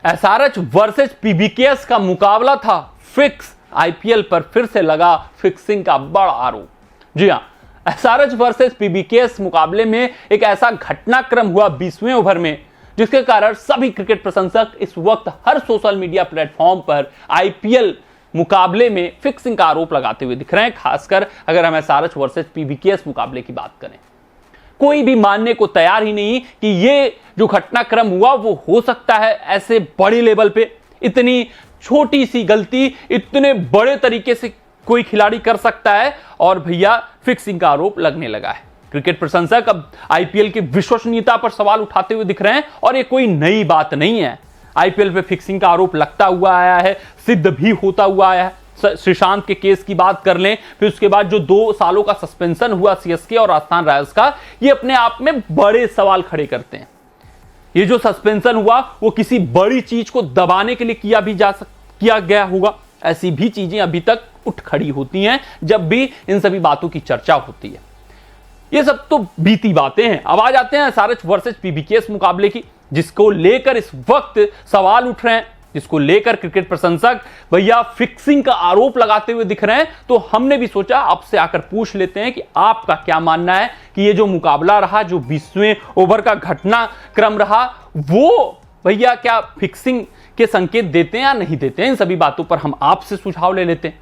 SRH versus PBKS का मुकाबला था फिक्स। आईपीएल पर फिर से लगा फिक्सिंग का बड़ा आरोप। जी हां, एसआरएच वर्सेस पीबीकेएस मुकाबले में एक ऐसा घटनाक्रम हुआ 20वें ओवर में जिसके कारण सभी क्रिकेट प्रशंसक इस वक्त हर सोशल मीडिया प्लेटफॉर्म पर आईपीएल मुकाबले में फिक्सिंग का आरोप लगाते हुए दिख रहे हैं। खासकर अगर हम एसआरएच वर्सेस पीबीकेएस मुकाबले की बात करें, कोई भी मानने को तैयार ही नहीं कि ये जो घटनाक्रम हुआ वो हो सकता है ऐसे बड़े लेवल पे। इतनी छोटी सी गलती इतने बड़े तरीके से कोई खिलाड़ी कर सकता है और भैया फिक्सिंग का आरोप लगने लगा है। क्रिकेट प्रशंसक अब आईपीएल की विश्वसनीयता पर सवाल उठाते हुए दिख रहे हैं और ये कोई नई बात नहीं है। आईपीएल पे फिक्सिंग का आरोप लगता हुआ आया है, सिद्ध भी होता हुआ आया है। श्रीशांत के केस की बात कर लें, फिर उसके बाद जो 2 सालों का सस्पेंशन हुआ सीएसके और राजस्थान रॉयल्स का, ये अपने आप में बड़े सवाल खड़े करते हैं। ये जो सस्पेंशन हुआ वो किसी बड़ी चीज को दबाने के लिए किया गया होगा। ऐसी भी चीजें अभी तक उठ खड़ी होती हैं जब भी इन सभी बातों की चर्चा होती है। ये सब तो बीती बातें हैं। अब आ जाते हैं एसआरएच वर्सेस पीबीकेएस मुकाबले की, जिसको लेकर इस वक्त सवाल उठ रहे हैं, जिसको लेकर क्रिकेट प्रशंसक भैया फिक्सिंग का आरोप लगाते हुए दिख रहे हैं। तो हमने भी सोचा आपसे आकर पूछ लेते हैं कि आपका क्या मानना है कि ये जो मुकाबला रहा, जो 20वें ओवर का घटनाक्रम रहा, वो भैया क्या फिक्सिंग के संकेत देते हैं या नहीं देते हैं। इन सभी बातों पर हम आपसे सुझाव ले लेते हैं।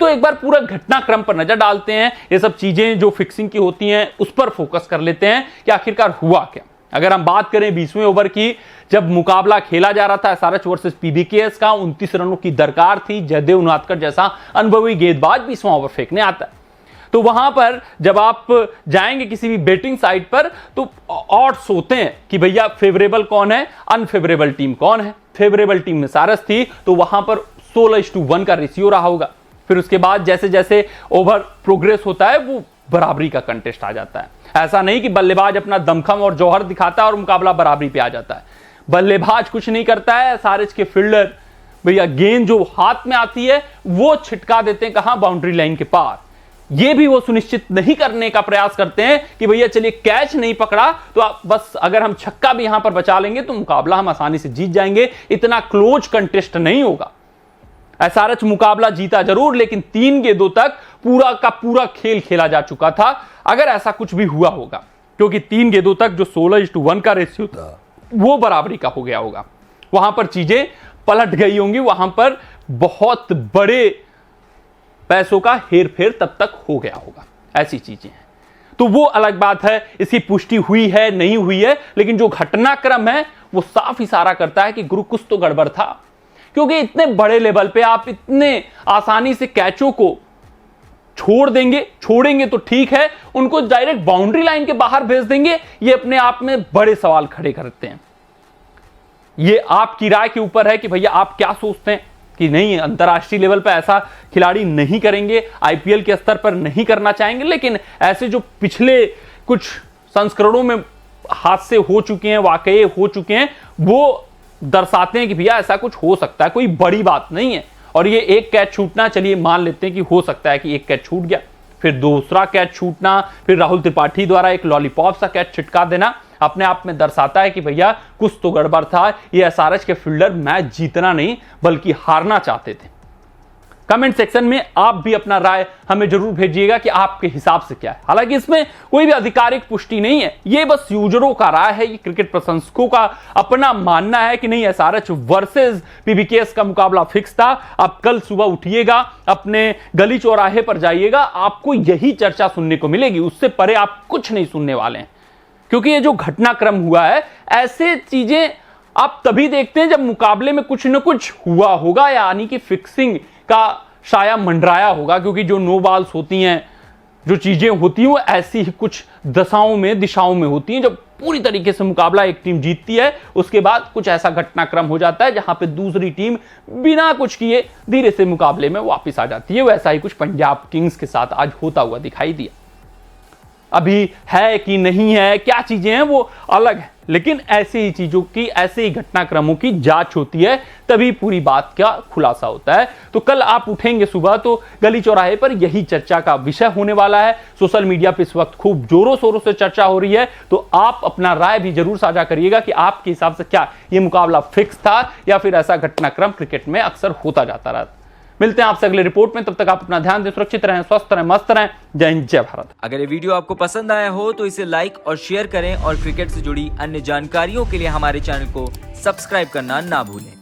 तो एक बार पूरा घटनाक्रम पर नजर डालते हैं। ये सब चीजें जो फिक्सिंग की होती हैं उस पर फोकस कर लेते हैं कि आखिरकार हुआ क्या। अगर हम बात करें 20वें ओवर की, जब मुकाबला खेला जा रहा था एसआरएच वर्सेस पीबीकेएस का, 29 रनों की दरकार थी। जयदेव उनादकर जैसा अनुभवी गेंदबाज 20वां ओवर फेंकने आता है। तो वहां पर जब आप जाएंगे किसी भी बेटिंग साइट पर तो ऑड्स होते हैं कि भैया फेवरेबल कौन है, अनफेवरेबल टीम कौन है। फेवरेबल टीम में एसआरएच थी तो वहां पर 16:1 का रेशियो रहा होगा। फिर उसके बाद जैसे जैसे ओवर प्रोग्रेस होता है वो बराबरी का कंटेस्ट आ जाता है। ऐसा नहीं कि बल्लेबाज अपना दमखम और जौहर दिखाता है और मुकाबला बराबरी पे आ जाता है। बल्लेबाज कुछ नहीं करता है, एसआरएच के फील्डर भैया गेंद जो हाथ में आती है वो छिटका देते हैं कहां, बाउंड्री लाइन के पार। ये भी वो सुनिश्चित नहीं करने का प्रयास करते हैं कि भैया चलिए कैच नहीं पकड़ा तो आप बस अगर हम छक्का भी यहां पर बचा लेंगे तो मुकाबला हम आसानी से जीत जाएंगे। इतना क्लोज कंटेस्ट नहीं होगा। एसआरएच मुकाबला जीता जरूर, लेकिन 3 गेंदों तक पूरा का पूरा खेल खेला जा चुका था अगर ऐसा कुछ भी हुआ होगा, क्योंकि 3 गेंदों तक जो 16:1 का रेशियो था वो बराबरी का हो गया होगा। वहां पर चीजें पलट गई होंगी, वहां पर बहुत बड़े पैसों का हेरफेर तब तक हो गया होगा। ऐसी चीजें हैं तो वो अलग बात है, इसकी पुष्टि हुई है नहीं हुई है, लेकिन जो घटनाक्रम है वो साफ इशारा करता है कि गुरु कुछ तो गड़बड़ था। क्योंकि इतने बड़े लेवल पे आप इतने आसानी से कैचों को छोड़ेंगे तो ठीक है, उनको डायरेक्ट बाउंड्री लाइन के बाहर भेज देंगे, ये अपने आप में बड़े सवाल खड़े करते हैं। ये आपकी राय के ऊपर है कि भैया आप क्या सोचते हैं कि नहीं अंतरराष्ट्रीय लेवल पर ऐसा खिलाड़ी नहीं करेंगे, आईपीएल के स्तर पर नहीं करना चाहेंगे। लेकिन ऐसे जो पिछले कुछ संस्करणों में हादसे हो चुके हैं, वाकये हो चुके हैं, वो दर्शाते हैं कि भैया ऐसा कुछ हो सकता है, कोई बड़ी बात नहीं है। और ये एक कैच छूटना, चलिए मान लेते हैं कि हो सकता है कि एक कैच छूट गया, फिर दूसरा कैच छूटना, फिर राहुल त्रिपाठी द्वारा एक लॉलीपॉप सा कैच छिटका देना अपने आप में दर्शाता है कि भैया कुछ तो गड़बड़ था। ये एसआरएच के फील्डर मैच जीतना नहीं बल्कि हारना चाहते थे। कमेंट सेक्शन में आप भी अपना राय हमें जरूर भेजिएगा कि आपके हिसाब से क्या है। हालांकि इसमें कोई भी आधिकारिक पुष्टि नहीं है, ये बस यूजरों का राय है, ये क्रिकेट प्रशंसकों का अपना मानना है कि नहीं एसआरएच वर्सेस पीबीकेएस का मुकाबला फिक्स था। आप कल सुबह उठिएगा, अपने गली चौराहे पर जाइएगा, आपको यही चर्चा सुनने को मिलेगी, उससे परे आप कुछ नहीं सुनने वाले हैं। क्योंकि ये जो घटनाक्रम हुआ है, ऐसे चीजें आप तभी देखते हैं जब मुकाबले में कुछ न कुछ हुआ होगा, यानी कि फिक्सिंग का साया मंडराया होगा। क्योंकि जो नो बॉल्स होती हैं, जो चीजें होती हैं, वो ऐसी ही कुछ दिशाओं में होती हैं। जब पूरी तरीके से मुकाबला एक टीम जीतती है, उसके बाद कुछ ऐसा घटनाक्रम हो जाता है जहां पे दूसरी टीम बिना कुछ किए धीरे से मुकाबले में वापस आ जाती है। वैसा ही कुछ पंजाब किंग्स के साथ आज होता हुआ दिखाई दिया। अभी है कि नहीं है, क्या चीजें हैं वो अलग है, लेकिन ऐसी ही चीजों की, ऐसे ही घटनाक्रमों की जांच होती है, तभी पूरी बात का खुलासा होता है। तो कल आप उठेंगे सुबह तो गली चौराहे पर यही चर्चा का विषय होने वाला है। सोशल मीडिया पर इस वक्त खूब जोरों शोरों से चर्चा हो रही है, तो आप अपना राय भी जरूर साझा करिएगा कि आपके हिसाब से क्या यह मुकाबला फिक्स था या फिर ऐसा घटनाक्रम क्रिकेट में अक्सर होता जाता रहा। मिलते हैं आपसे अगले रिपोर्ट में, तब तक आप अपना ध्यान दें, सुरक्षित रहें, स्वस्थ रहें, मस्त रहें। जय हिंद, जय भारत। अगर ये वीडियो आपको पसंद आया हो तो इसे लाइक और शेयर करें और क्रिकेट से जुड़ी अन्य जानकारियों के लिए हमारे चैनल को सब्सक्राइब करना ना भूलें।